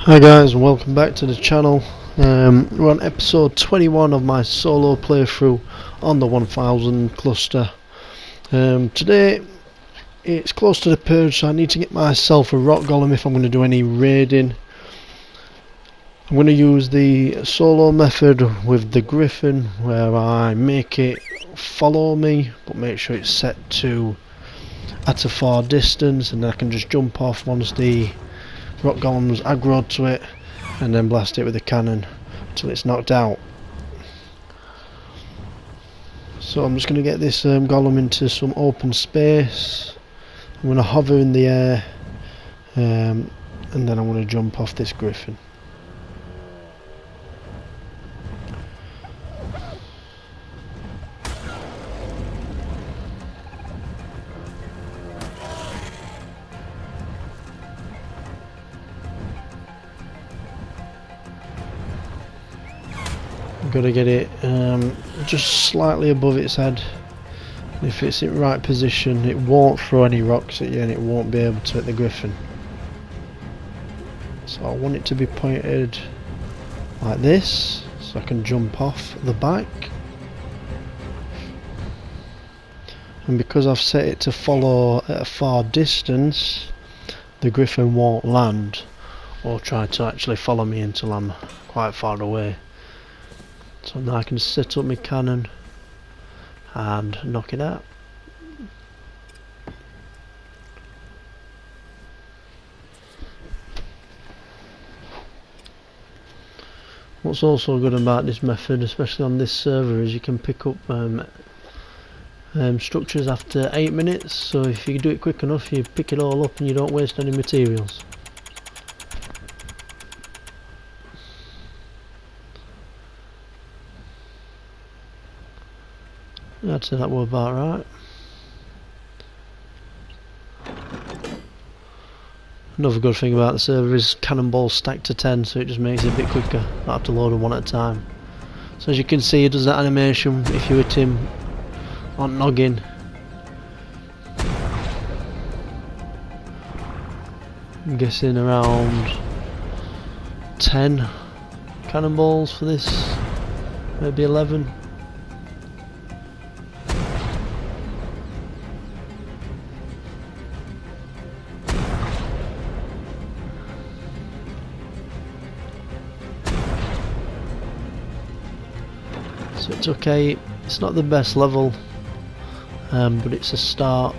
Hi guys, and welcome back to the channel. We're on episode 21 of my solo playthrough on the 1000 cluster. Today it's close to the Purge, so I need to get myself a rock golem if I'm going to do any raiding. I'm going to use the solo method with the griffin, where I make it follow me but make sure it's set to at a far distance, and then I can just jump off once the rock golem's aggroed to it and then blast it with a cannon until it's knocked out. So I'm just going to get this golem into some open space. I'm going to hover in the air and then I'm going to jump off this griffin. Got to get it just slightly above its head. If it's in right position, it won't throw any rocks at you and it won't be able to hit the griffin. So I want it to be pointed like this, so I can jump off the back. And because I've set it to follow at a far distance, the griffin won't land or try to actually follow me until I'm quite far away. So now I can set up my cannon and knock it out. What's also good about this method, especially on this server, is you can pick up structures after 8 minutes. So if you do it quick enough, you pick it all up and you don't waste any materials. I'd say that were about right. Another good thing about the server is cannonballs stacked to 10, so it just makes it a bit quicker. I have to load them one at a time. So as you can see, it does that animation if you hit him on noggin. I'm guessing around 10 cannonballs for this, maybe 11. So it's okay, it's not the best level, but it's a start.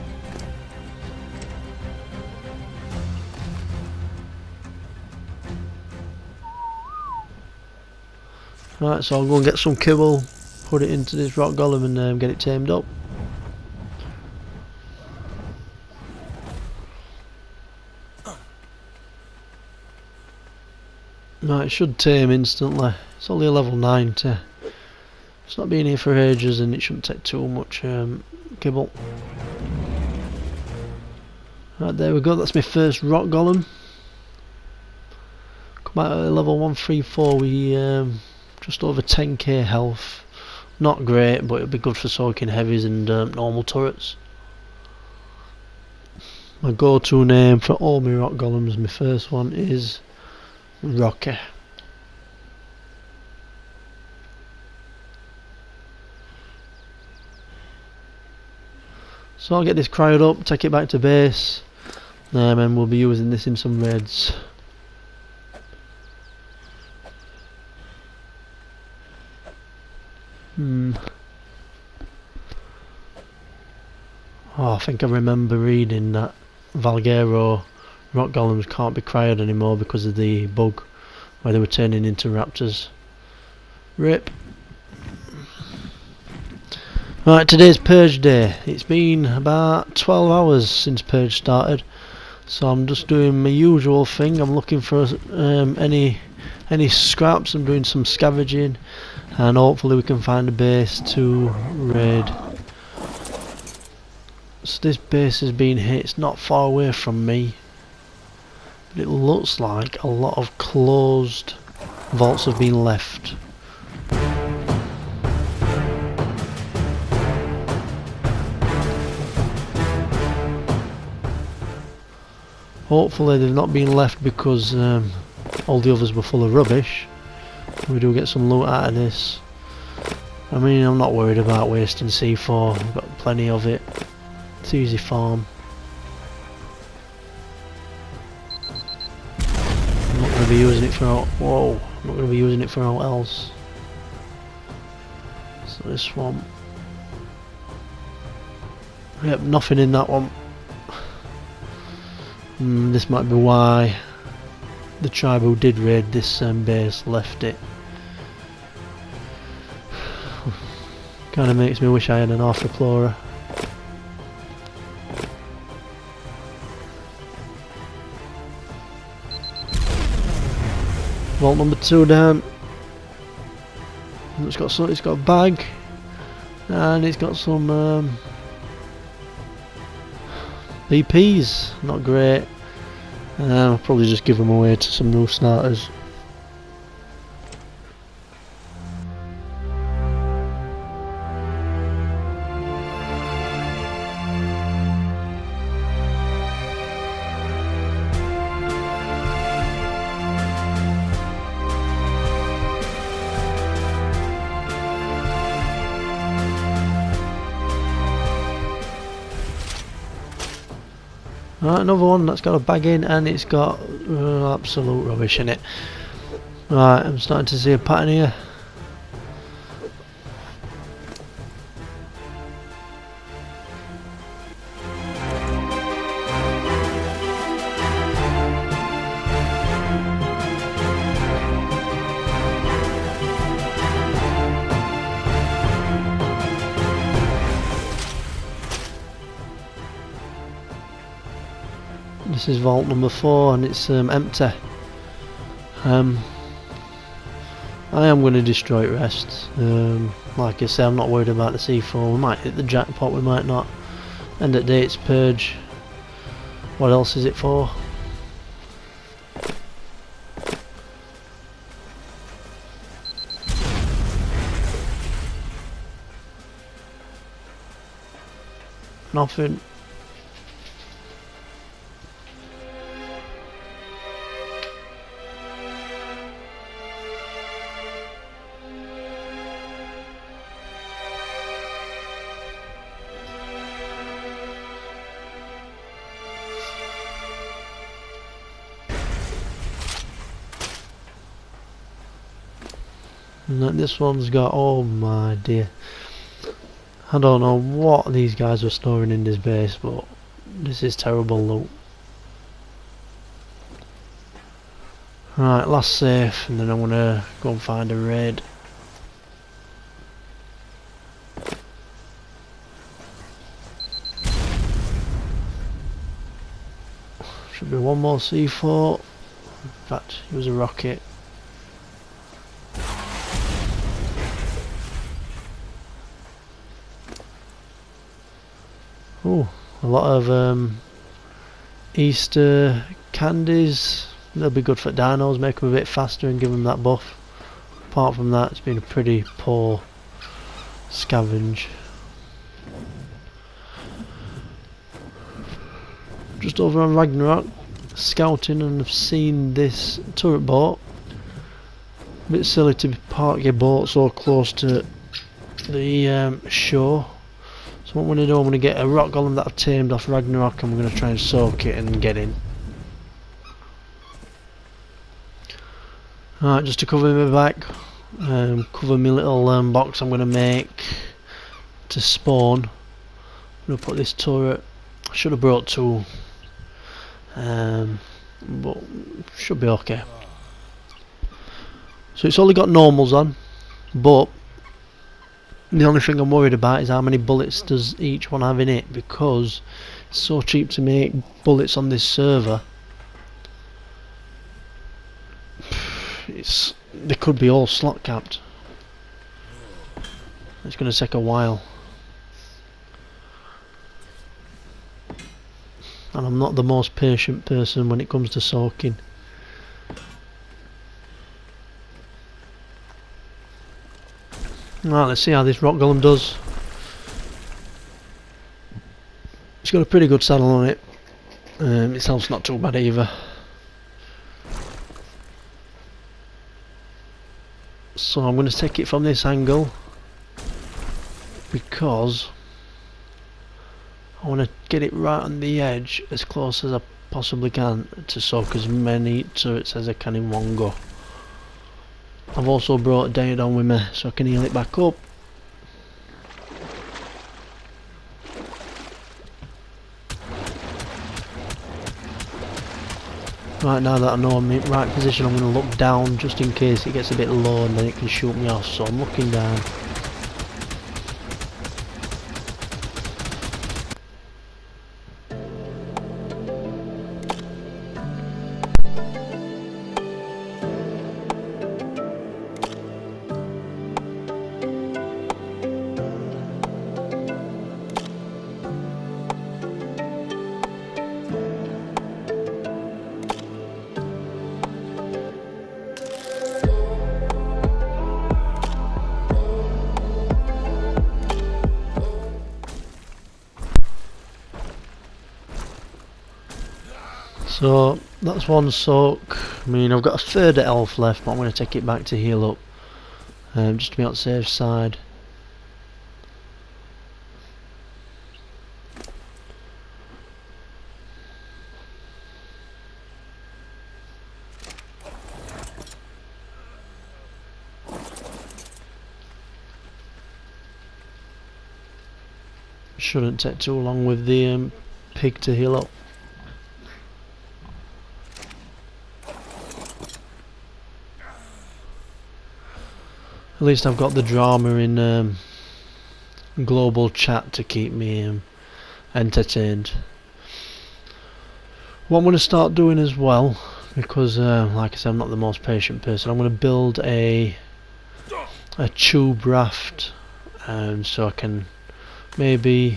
Right, so I'll go and get some kibble, put it into this rock golem and get it tamed up. Right, it should tame instantly. It's only a level 90. It's not been here for ages and it shouldn't take too much kibble. Right, there we go, that's my first rock golem. Come out at level 134 with just over 10k health. Not great, but it'll be good for soaking heavies and normal turrets. My go-to name for all my rock golems, my first one is Rocky. So I'll get this cryoed up, take it back to base, and we'll be using this in some raids. Oh, I think I remember reading that Valguero rock golems can't be cryoed anymore because of the bug where they were turning into raptors. RIP. Right, today's Purge day. It's been about 12 hours since Purge started, so I'm just doing my usual thing. I'm looking for any scraps. I'm doing some scavenging, and hopefully we can find a base to raid. So this base has been hit. It's not far away from me, but it looks like a lot of closed vaults have been left. Hopefully they've not been left because all the others were full of rubbish. We do get some loot out of this. I mean, I'm not worried about wasting C4. I've got plenty of it. It's easy farm. I'm not going to be using it for whoa! I'm not going to be using it for all else. So this one. Yep, nothing in that one. This might be why the tribe who did raid this base left it. Kinda makes me wish I had an Orthopleura. Vault number 2 down. It's got a bag, and it's got some BPs. Not great. I'll probably just give them away to some new starters. Right, another one that's got a bag in and it's got absolute rubbish in it. Right, I'm starting to see a pattern here. This is vault number 4 and it's empty. I am going to destroy it rest. Like I say, I'm not worried about the C4. We might hit the jackpot, we might not. End of the day, it's Purge. What else is it for? Nothing. And then this one's got, oh my dear, I don't know what these guys were storing in this base, but this is terrible loot. Right, last safe, and then I'm gonna go and find a raid. Should be one more C4. In fact, it was a rocket. Oh, a lot of Easter candies. They'll be good for dinos, make them a bit faster and give them that buff. Apart from that, it's been a pretty poor scavenge. Just over on Ragnarok, scouting, and I've seen this turret boat. A bit silly to park your boat so close to the shore. So what I'm going to do, I'm going to get a rock golem that I've tamed off Ragnarok and I'm going to try and soak it and get in. Alright, just to cover my back, cover my little box I'm going to make to spawn. I'm going to put this turret. I should have brought 2, but should be okay. So it's only got normals on, but the only thing I'm worried about is how many bullets does each one have in it, because it's so cheap to make bullets on this server. They could be all slot capped. It's going to take a while. And I'm not the most patient person when it comes to soaking. Right, let's see how this rock golem does. It's got a pretty good saddle on it. Its health's not too bad either. So I'm going to take it from this angle because I want to get it right on the edge as close as I possibly can to soak as many turrets as I can in one go. I've also brought D.A.D on with me so I can heal it back up. Right, now that I know I'm in the right position, I'm going to look down just in case it gets a bit low and then it can shoot me off, so I'm looking down. So that's one soak. I mean, I've got a third of health left, but I'm going to take it back to heal up, just to be on the safe side. Shouldn't take too long with the pig to heal up. At least I've got the drama in global chat to keep me entertained. What I'm going to start doing as well, because like I said, I'm not the most patient person, I'm going to build a tube raft, so I can maybe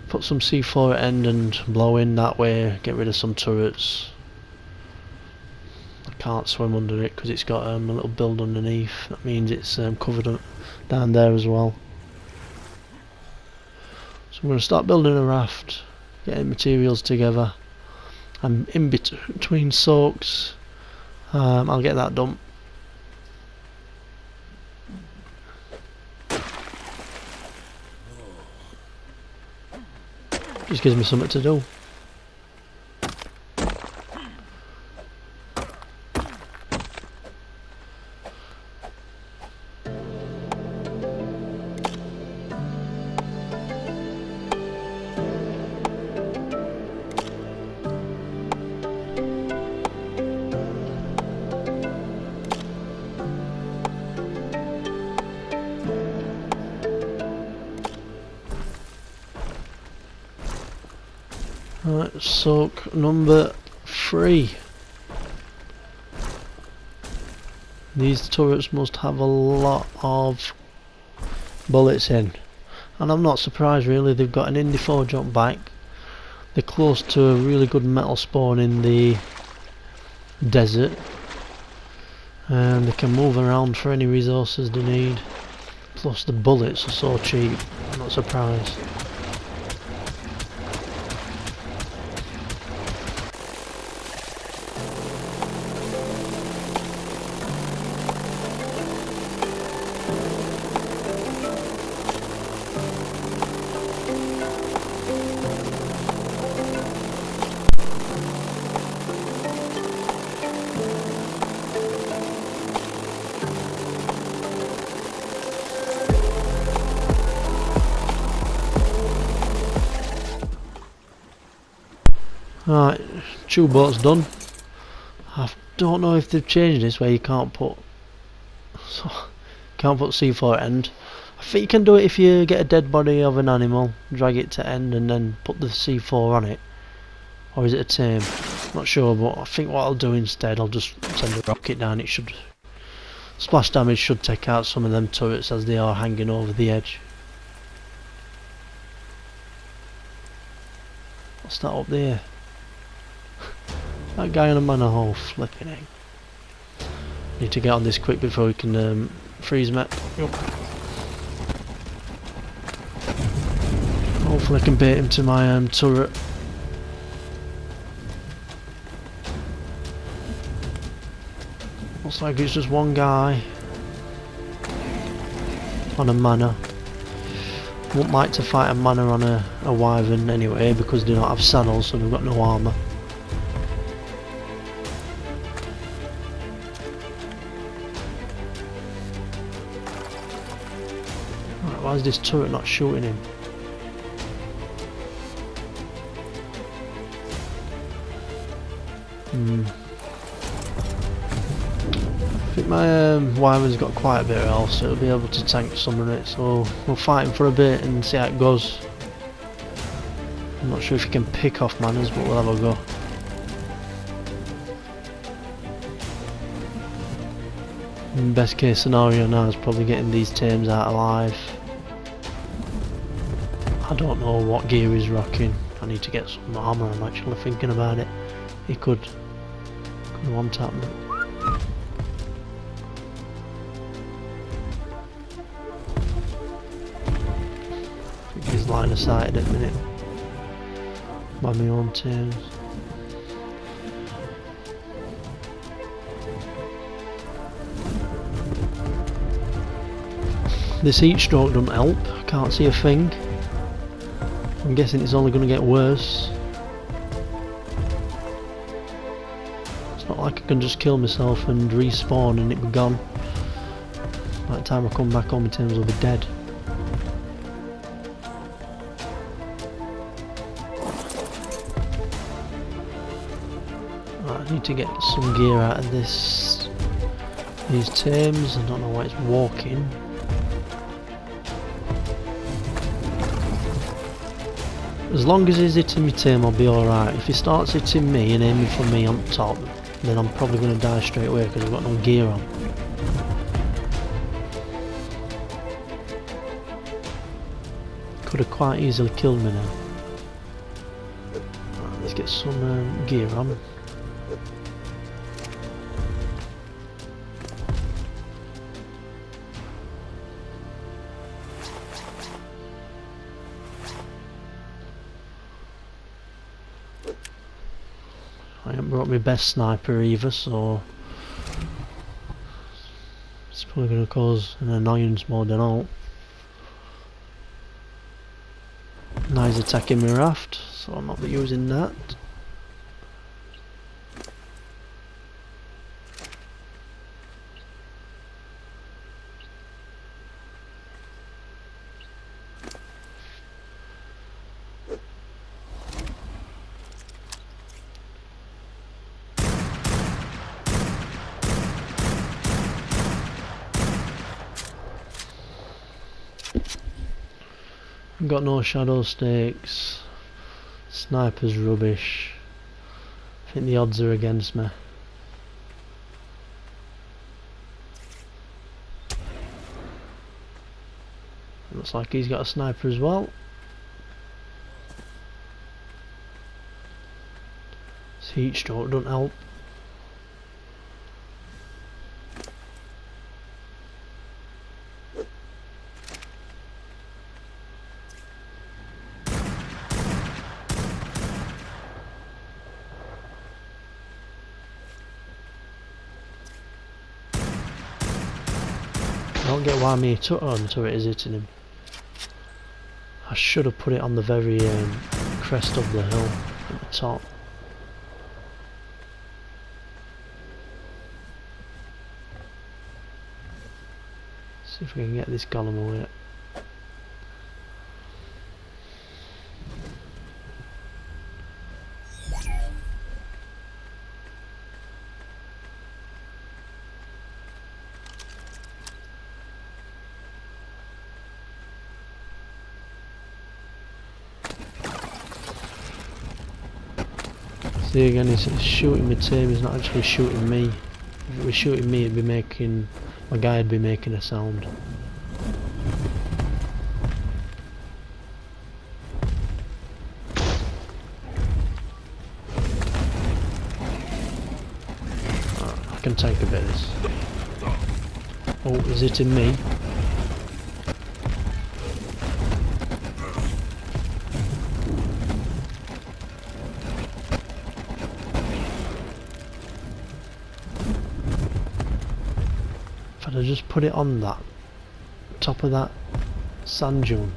put some C4 at end and blow in that way, get rid of some turrets. I can't swim under it because it's got a little build underneath. That means it's covered up down there as well. So I'm going to start building a raft, getting materials together. I'm in between soaks. I'll get that done. Just gives me something to do. Right, soak number 3. These turrets must have a lot of bullets in, and I'm not surprised really. They've got an Indy 4 jump back. They're close to a really good metal spawn in the desert, and they can move around for any resources they need. Plus the bullets are so cheap, I'm not surprised. Right, tube boat's done. I don't know if they've changed this where you can't put C4 at end. I think you can do it if you get a dead body of an animal, drag it to end and then put the C4 on it. Or is it a tame? Not sure, but I think what I'll do instead, I'll just send a rocket down. It should, splash damage should take out some of them turrets as they are hanging over the edge. What's that up there? That guy on a manor hole, flipping it. Need to get on this quick before we can freeze me. Yep. Hopefully I can bait him to my turret. Looks like it's just one guy. on a manor. Wouldn't like to fight a manor on a wyvern anyway, because they don't have saddles, so they've got no armour. Right, why is this turret not shooting him? I think my wyvern's got quite a bit of health, so it'll be able to tank some of it, so we'll fight him for a bit and see how it goes. I'm not sure if he can pick off manors, but we'll have a go. Best case scenario now is probably getting these tames out alive. I don't know what gear he's rocking. I need to get some armour. I'm actually thinking about it. He could one tap me. I think he's line of sight at the minute by my own tames. This heat stroke doesn't help. I can't see a thing. I'm guessing it's only going to get worse. It's not like I can just kill myself and respawn and it be gone. By the time I come back home, my tames will be dead. Right, I need to get some gear out of these tames. I don't know why it's walking. As long as he's hitting my tame, I'll be alright. If he starts hitting me and aiming for me on top, then I'm probably going to die straight away because I've got no gear on. Could have quite easily killed me now. Right, let's get some gear on. I haven't brought my best sniper either, so it's probably going to cause an annoyance more than all. Now he's attacking my raft, so I'll not be using that. Got no shadow stakes. Sniper's rubbish. I think the odds are against me. Looks like he's got a sniper as well. This heat stroke don't help. I don't get why my turret is hitting him. I should have put it on the very crest of the hill at the top. See if we can get this golem away. See again, he's shooting my team, he's not actually shooting me. If it was shooting me, my guy would be making a sound. I can take a bit of this. Oh, is it in me? If I just put it on that top of that sand dune.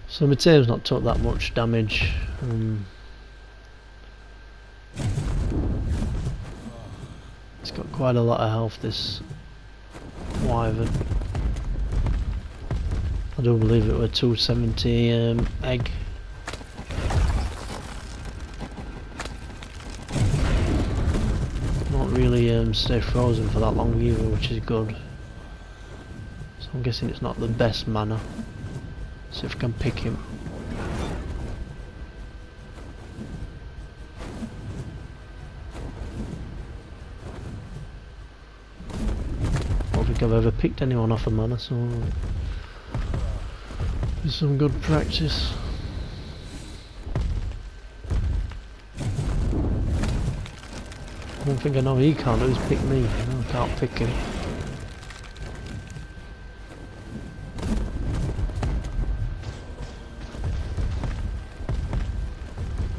So my tail's not took that much damage. It's got quite a lot of health, this wyvern. I do believe it were 270 egg. Not really stay frozen for that long either, which is good. So I'm guessing it's not the best mana. See if I can pick him. I don't think I've ever picked anyone off a mana, so it's some good practice. One thing I know he can't do is pick me. I can't pick him.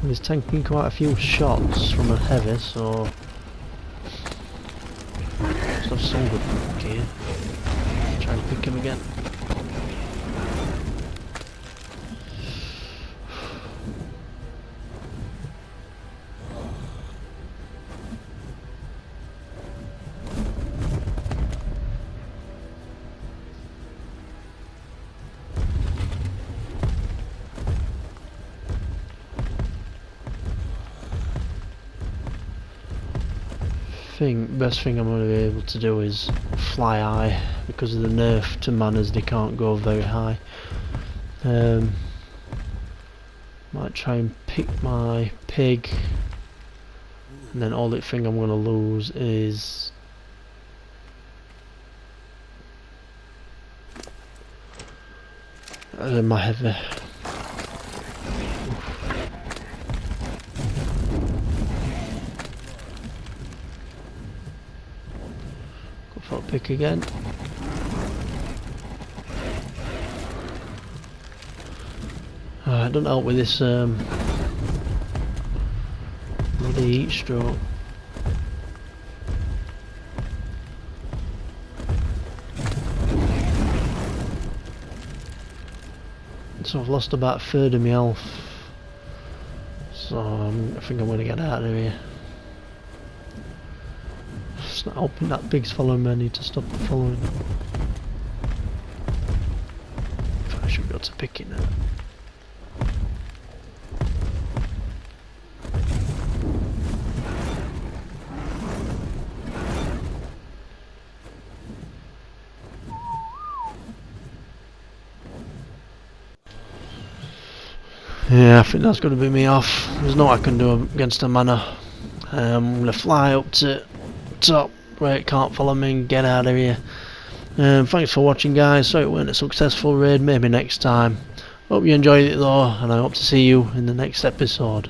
And he's tanking quite a few shots from a heavy, so must have some good luck here. Try and pick him again. Best thing I'm going to be able to do is fly high, because of the nerf to manas. They can't go very high. Might try and pick my pig, and then all the thing I'm going to lose is my heavy. Pick again. It doesn't help with this bloody heat stroke. So I've lost about a third of my health. So I think I'm going to get out of here. It's not helping that pig's following me. I need to stop following. I should be able to pick it now. Yeah, I think that's going to be me off. There's no I can do against a mana. I'm going to fly up to top where it can't follow me and get out of here. Thanks for watching, guys. Sorry it weren't a successful raid, maybe next time. Hope you enjoyed it though, and I hope to see you in the next episode.